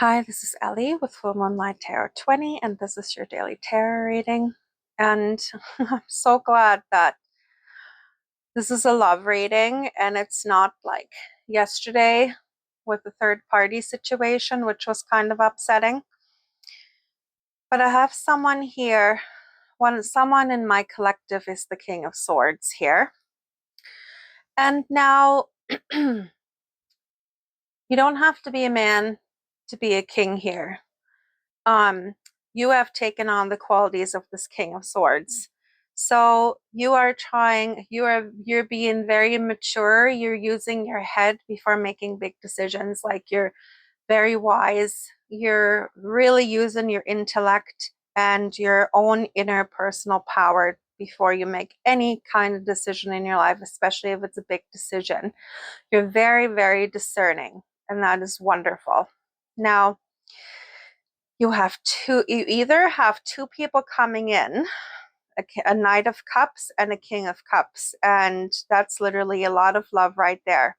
Hi, this is Ellie with Full Moonlight Tarot 20, and this is your daily tarot reading. And I'm so glad that this is a love reading and it's not like yesterday with the third party situation, which was kind of upsetting. But I have someone here. Someone in my collective is the King of Swords here. And now you don't have to be a man to be a king here. You have taken on the qualities of this King of Swords. So you are you're being very mature. You're using your head before making big decisions. Like you're very wise. You're really using your intellect and your own inner personal power before you make any kind of decision in your life, especially if it's a big decision. You're very, very discerning, and that is wonderful. Now, you either have two people coming in, a Knight of Cups and a King of Cups, and that's literally a lot of love right there.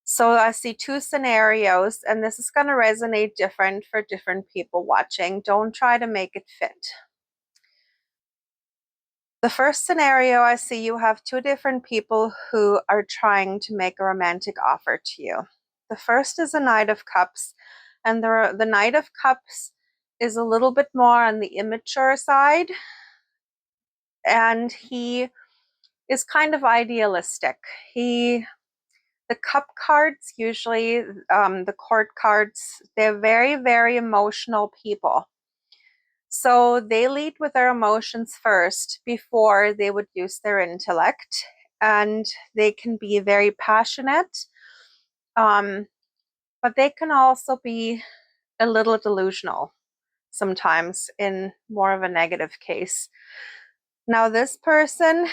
So I see two scenarios, and this is going to resonate different for different people watching. Don't try to make it fit. The first scenario, I see you have two different people who are trying to make a romantic offer to you. The first is a Knight of Cups, and the Knight of Cups is a little bit more on the immature side, and he is kind of idealistic. The cup cards, usually the court cards, they're very, very emotional people. So they lead with their emotions first before they would use their intellect, and they can be very passionate, but they can also be a little delusional sometimes in more of a negative case. Now, this person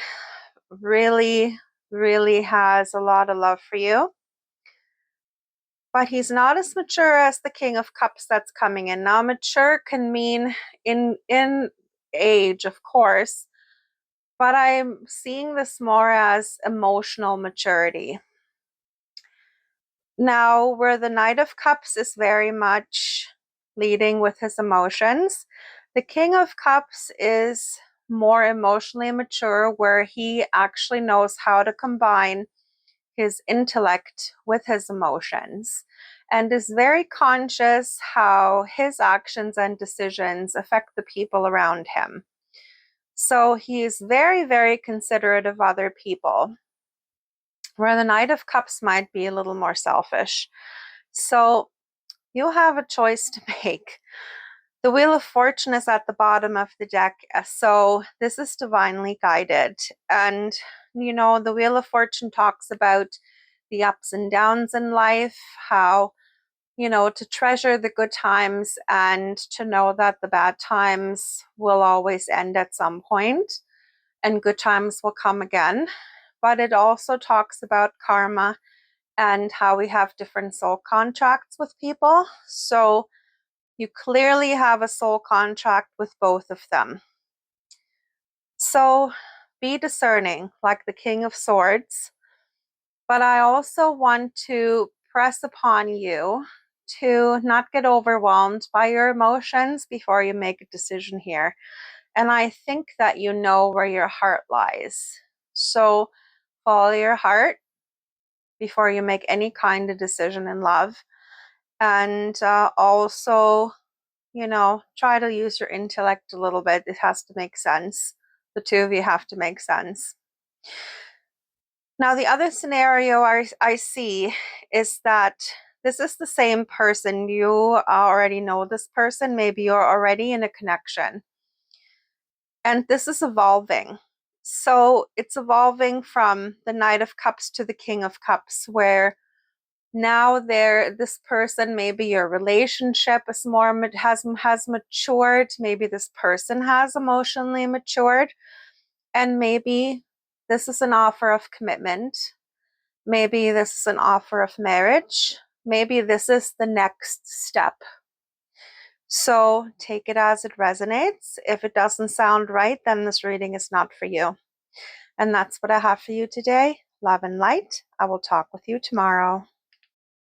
really, really has a lot of love for you, but he's not as mature as the King of Cups that's coming in. Now, mature can mean in age, of course, but I'm seeing this more as emotional maturity. Now, where the Knight of Cups is very much leading with his emotions, the King of Cups is more emotionally mature, where he actually knows how to combine his intellect with his emotions and is very conscious how his actions and decisions affect the people around him. So he is very, very considerate of other people, where the Knight of Cups might be a little more selfish. So you have a choice to make. The Wheel of Fortune is at the bottom of the deck, so this is divinely guided. And, you know, the Wheel of Fortune talks about the ups and downs in life, how, you know, to treasure the good times and to know that the bad times will always end at some point and good times will come again. But it also talks about karma and how we have different soul contracts with people. So you clearly have a soul contract with both of them. So be discerning, like the King of Swords. But I also want to press upon you to not get overwhelmed by your emotions before you make a decision here. And I think that you know where your heart lies. So follow your heart before you make any kind of decision in love. And also, you know, try to use your intellect a little bit. It has to make sense. The two of you have to make sense. Now, the other scenario I see is that this is the same person. You already know this person. Maybe you're already in a connection. And this is evolving. So it's evolving from the Knight of Cups to the King of Cups, where now this person, maybe your relationship is has matured. Maybe this person has emotionally matured, and maybe this is an offer of commitment. Maybe this is an offer of marriage. Maybe this is the next step. So take it as it resonates. If it doesn't sound right, then this reading is not for you. And that's what I have for you today. Love and light. I will talk with you tomorrow.